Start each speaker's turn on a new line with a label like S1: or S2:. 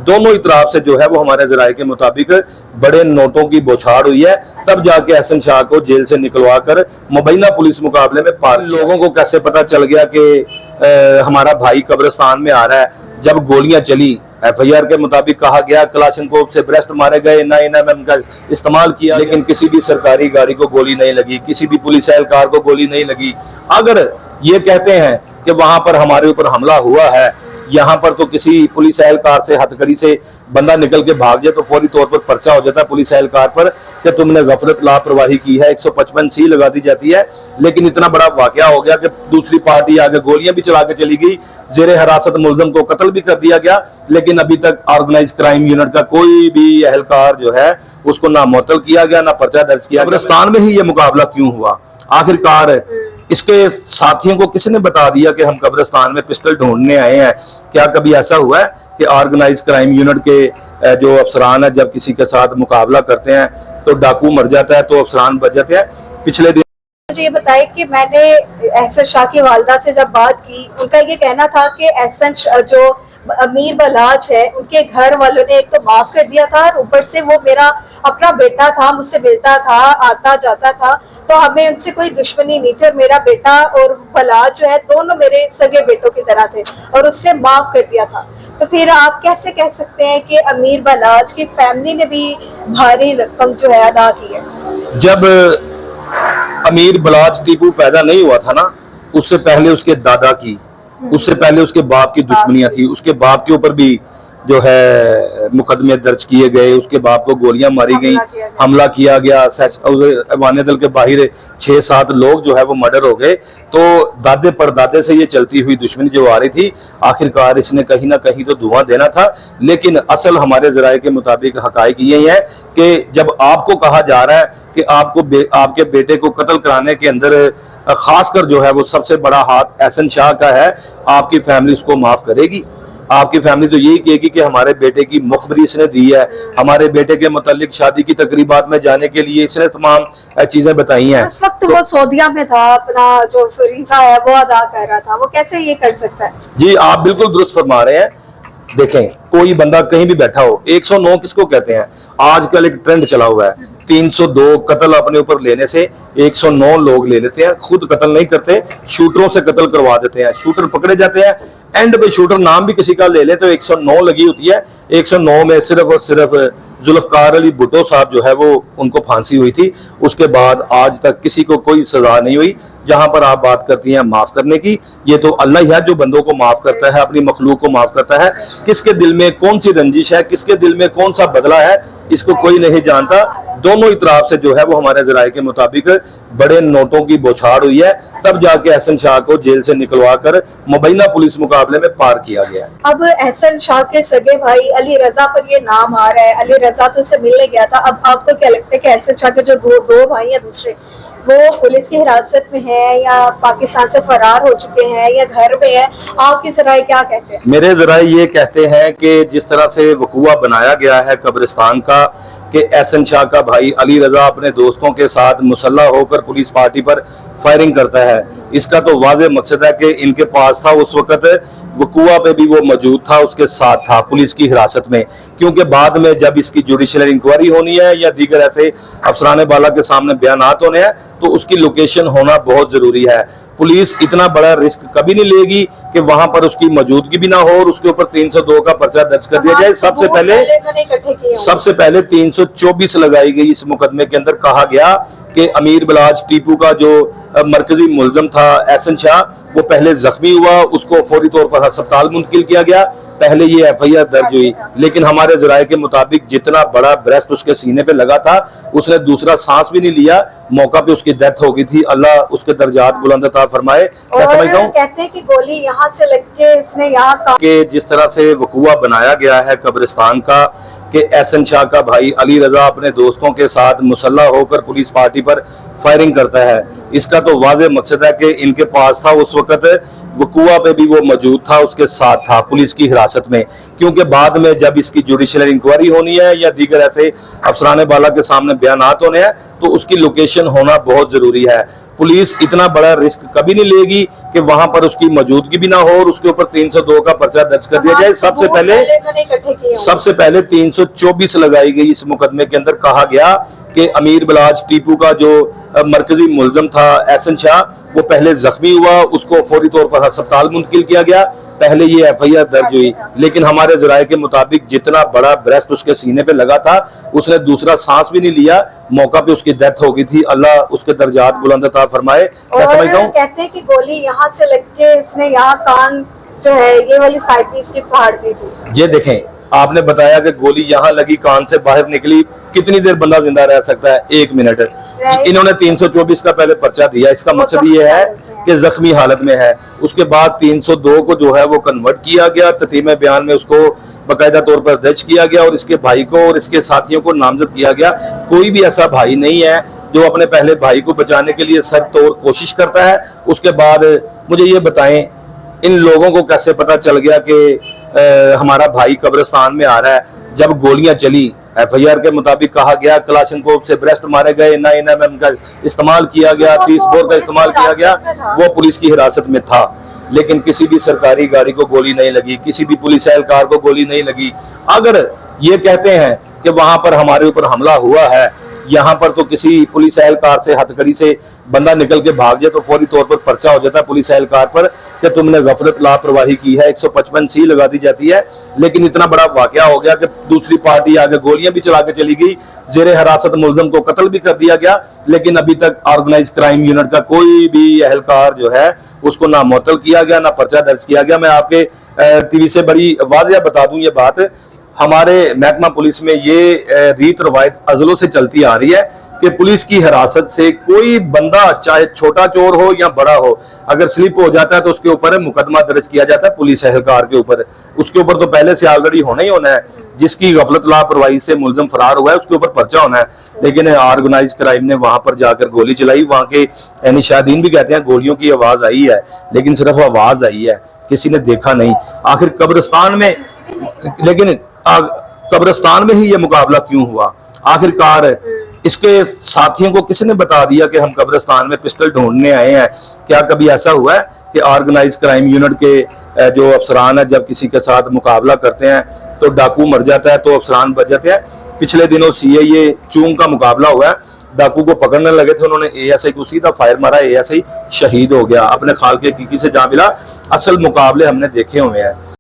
S1: दोनों इतराफ से जो है वो हमारे जराये के मुताबिक बड़े नोटों की बौछार हुई है, तब जाके एहसन शाह को जेल से निकलवा कर मुबैना पुलिस मुकाबले में पार। लोगों को कैसे पता चल गया कि हमारा भाई कब्रिस्तान में आ रहा है? जब गोलियां चली, FIR के मुताबिक कहा गया कलाशनकोव से ब्रेस्ट मारे गए, NIMM का इस्तेमाल किया, लेकिन किसी भी सरकारी गाड़ी को गोली नहीं लगी, किसी भी पुलिस एहलकार को गोली नहीं लगी। अगर ये कहते हैं कि वहां पर हमारे ऊपर हमला हुआ है, यहाँ पर तो किसी पुलिस एहलकार से हथकड़ी से बंदा निकल के भाग जाए तो फौरी तौर पर पर्चा हो जाता है पुलिस एहलकार पर कि तुमने गफलत लापरवाही की है, 155C लगा दी जाती है। लेकिन इतना बड़ा वाकया हो गया कि दूसरी पार्टी आगे गोलियां भी चला के चली गई, जेरे हिरासत मुलजम को कत्ल भी कर दिया गया, लेकिन अभी तक ऑर्गेनाइज क्राइम यूनिट का कोई भी एहलकार जो है उसको ना मुअत्तल किया गया, ना पर्चा दर्ज किया। कब्रिस्तान में ही ये मुकाबला क्यों हुआ? आखिरकार इसके साथियों को किसने बता दिया कि हम कब्रिस्तान में पिस्टल ढूंढने आए हैं? क्या कभी ऐसा हुआ है कि ऑर्गेनाइज क्राइम यूनिट के जो अफसरान है जब किसी के साथ मुकाबला करते हैं तो डाकू मर जाता है तो अफसरान बच जाते हैं? पिछले दिन
S2: मुझे ये बताए कि मैंने एहसन शाह की वालदा से जब बात की, उनका ये कहना था कि एहसन जो अमीर बलाच है उनके घर वालों ने एक तो माफ कर दिया था और ऊपर से वो मेरा अपना बेटा था, मुझसे मिलता था, आता जाता था, तो हमें उनसे कोई दुश्मनी नहीं थी। और मेरा बेटा और बलाच जो है दोनों मेरे सगे बेटों की तरह थे और उसने माफ कर दिया था। तो फिर आप कैसे कह सकते हैं कि अमीर बलाच की फैमिली ने भी भारी रकम जो है अदा की है?
S1: जब अमीर बलाच टीपू पैदा नहीं हुआ था ना, उससे पहले उसके दादा की, उससे पहले उसके बाप की दुश्मनियां थी। उसके बाप के ऊपर भी जो है मुकदमे दर्ज किए गए, उसके बाप को गोलियां मारी गई, हमला किया गया, अवाने दल के बाहर 6-7 लोग जो है वो मर्डर हो गए। तो दादे परदादे से ये चलती हुई दुश्मनी जो आ रही थी, आखिरकार इसने कहीं ना कहीं तो धुआं देना था। लेकिन असल हमारे जराये के मुताबिक हकाइक यही है कि जब आपको कहा जा रहा है कि आपके बेटे को कत्ल कराने के अंदर खासकर जो है वो सबसे बड़ा हाथ एहसन शाह का है, आपकी फैमिली उसको माफ करेगी? आपकी फैमिली तो यही कहेगी कि हमारे बेटे की मुखबरी इसने दी है, हमारे बेटे के मुतालिक शादी की तकरीबात में जाने के लिए इसने तमाम चीजें बताई हैं।
S2: उस वक्त वो सऊदीया में था, अपना जो फरीजा है वो अदा कर रहा था, वो कैसे ये कर सकता है?
S1: जी आप बिल्कुल दुरुस्त फरमा रहे हैं। देखें, कोई बंदा कहीं भी बैठा हो, 109 किसको कहते हैं? आजकल एक ट्रेंड चला हुआ है, 302 कत्ल अपने ऊपर लेने से 109 लोग ले लेते हैं, खुद कत्ल नहीं करते, शूटरों से कत्ल करवा देते हैं, शूटर पकड़े जाते हैं, एंड पे शूटर नाम भी किसी का ले ले तो 109 लगी होती है। 109 में सिर्फ और सिर्फ जुल्फकार अली भुट्टो साहब जो है वो उनको फांसी हुई थी, उसके बाद आज तक किसी को कोई सजा नहीं हुई। जहां पर आप बात करती हैं माफ करने की, ये तो अल्लाह ही है जो बंदों को माफ करता है, अपनी मखलूक को माफ करता है। किसके दिल में कौन सी रंजिश है, किसके दिल में कौन सा बदला है, इसको कोई नहीं जानता। दोनों इतराफ से जो है वो हमारे जराये के मुताबिक बड़े नोटों की बौछार हुई है, तब जाके एहसन शाह को जेल से निकलवा कर मुबैना पुलिस मुकाबले में पार किया गया।
S2: अब एहसन शाह के सगे भाई अली रजा पर ये नाम आ रहा है, अली रजा तो उससे मिलने गया था। अब आपको क्या लगता है कि एहसन शाह के जो दो भाई हैं दूसरे, वो पुलिस की हिरासत में है या पाकिस्तान से फरार हो चुके हैं या घर में है? आपकी जराये क्या कहते हैं?
S1: मेरे जराये ये कहते हैं कि जिस तरह से वकूआ बनाया गया है कब्रिस्तान का कि एहसन शाह का भाई अली रजा अपने दोस्तों के साथ मुसल्लह होकर पुलिस पार्टी पर फायरिंग करता है, इसका तो वाज़ेह मकसद है कि इनके पास था उस वक्त, वकूआ पे भी वो मौजूद था, उसके साथ था पुलिस की हिरासत में। क्योंकि बाद में जब इसकी जुडिशियल इंक्वायरी होनी है या दीगर ऐसे अफसरान बाला के सामने बयानात होने हैं तो उसकी लोकेशन होना बहुत जरूरी है। पुलिस इतना बड़ा रिस्क कभी नहीं लेगी कि वहां पर उसकी मौजूदगी भी ना हो और उसके ऊपर 302 का पर्चा दर्ज कर दिया जाए। सबसे पहले 324 लगाई गई इस मुकदमे के अंदर। कहा गया कि अमीर बलाच टीपू का जो मरकजी मुलजम था एहसन शाह, वो पहले जख्मी हुआ, उसको फौरी तौर पर अस्पताल मुंतकिल किया गया, पहले ये FIR दर्ज हुई। लेकिन हमारे जराये के मुताबिक जितना बड़ा ब्रेस्ट उसके सीने पे लगा था, उसने दूसरा सांस भी नहीं लिया, मौका पे उसकी डेथ हो गई थी। अल्लाह उसके दर्जात बुलंद अता फरमाए। मैं समझता हूँ
S2: कहते हैं कि गोली यहाँ से लग के उसने यहाँ
S1: कि जिस तरह से वकूआ बनाया गया है कब्रिस्तान का कि एहसन शाह का भाई अली रजा अपने दोस्तों के साथ मुसल्लह होकर पुलिस पार्टी पर फायरिंग करता है। इसका तो वाज़ेह मकसद है कि इनके पास था उस वक्त, वकुआ पे भी वो मौजूद था, उसके साथ था पुलिस की हिरासत में, क्योंकि बाद में जब इसकी जुडिशियल इंक्वायरी होनी है या दीगर ऐसे अफसरान बाला के सामने बयानात होने हैं तो उसकी लोकेशन होना बहुत जरूरी है। पुलिस इतना बड़ा रिस्क कभी नहीं लेगी कि वहां पर उसकी मौजूदगी भी ना हो और उसके ऊपर 302 का पर्चा दर्ज कर दिया जाए। सबसे पहले 324 लगाई गई इस मुकदमे के अंदर। कहा गया कि अमीर बलाज टीपू का जो मरकजी मुलजम था एहसन शाह, वो पहले जख्मी हुआ, उसको फौरी तौर पर अस्पताल मुंतकिल किया गया, पहले ये एफआईआर दर्ज हुई, लेकिन हमारे जराये के मुताबिक जितना बड़ा ब्रेस्ट उसके सीने पे लगा था उसने दूसरा सांस भी नहीं लिया, मौका पे उसकी डेथ हो गई थी। अल्लाह उसके दर्जात बुलंद अता फरमाए। मैं समझता हूँ
S2: कहते हैं कि गोली यहाँ से लग के इसने यहाँ कान जो है ये वाली साइड पे इसकी फाड़ दी थी।
S1: ये देखें, आपने बताया कि गोली यहाँ लगी, कान से बाहर निकली, कितनी देर बंदा जिंदा रह सकता है? 1 मिनट। इन्होंने 324 का पहले पर्चा दिया, इसका मकसद ये है कि जख्मी हालत में है। उसके बाद 302 को जो है वो कन्वर्ट किया गया, ततीम बयान में उसको बाकायदा तौर पर दर्ज किया गया और इसके भाई को और इसके साथियों को नामजद किया गया। कोई भी ऐसा भाई नहीं है जो अपने पहले भाई को बचाने के लिए सर तोड़ कोशिश करता है। उसके बाद मुझे ये बताएं, इन लोगों को कैसे पता चल गया कि हमारा भाई कब्रिस्तान में आ रहा है? जब गोलियां चली, एफआईआर के मुताबिक कहा गया कलाशनकोव से ब्रेस्ट मारे गए, 9mm का इस्तेमाल किया गया, 30 बोर का इस्तेमाल किया गया, वो पुलिस की हिरासत में था। लेकिन किसी भी सरकारी गाड़ी को गोली नहीं लगी, किसी भी पुलिस एहलकार को गोली नहीं लगी। अगर ये कहते हैं कि वहां पर हमारे ऊपर हमला हुआ है, यहाँ पर तो किसी पुलिस एहलकार से हथकड़ी से बंदा निकल के भाग जाए तो फौरी तौर पर पर्चा हो जाता है पुलिस एहलकार पर कि तुमने गफलत लापरवाही की है, 155C लगा दी जाती है। लेकिन इतना बड़ा वाकया हो गया कि दूसरी पार्टी आगे गोलियां भी चला के चली गई, जेर हिरासत मुलजम को कत्ल भी कर दिया गया, लेकिन अभी तक ऑर्गेनाइज क्राइम यूनिट का कोई भी एहलकार जो है उसको ना मुअत्तल किया गया, ना पर्चा दर्ज किया गया। मैं आपके टीवी से बड़ी वाज़ेह बता दूं ये बात, हमारे महकमा पुलिस में ये रीत रवायत अज़लों से चलती आ रही है कि पुलिस की हिरासत से कोई बंदा, चाहे छोटा चोर हो या बड़ा हो, अगर स्लिप हो जाता है तो उसके ऊपर मुकदमा दर्ज किया जाता है पुलिस एहलकार के ऊपर। उसके ऊपर तो पहले से ऑलरेडी होना ही होना है, जिसकी गफलत लापरवाही से मुलजम फरार हुआ है उसके ऊपर पर्चा होना है। लेकिन ऑर्गेनाइज क्राइम ने वहां पर जाकर गोली चलाई। वहां के निशादीन भी कहते हैं गोलियों की आवाज आई है, लेकिन सिर्फ आवाज आई है, किसी ने देखा नहीं। आखिर कब्रिस्तान में, लेकिन कब्रिस्तान में ही ये मुकाबला क्यों हुआ? आखिरकार इसके साथियों को किसने बता दिया कि हम कब्रिस्तान में पिस्टल ढूंढने आए हैं? क्या कभी ऐसा हुआ है कि ऑर्गेनाइज क्राइम यूनिट के जो अफसरान है जब किसी के साथ मुकाबला करते हैं तो डाकू मर जाता है तो अफसरान बच जाते हैं? पिछले दिनों CIA चूंग का मुकाबला हुआ है, डाकू को पकड़ने लगे थे, उन्होंने ASI को सीधा फायर मारा, ASI शहीद हो गया, अपने खाल के कीकी से जा मिला। असल मुकाबले हमने देखे हुए हैं।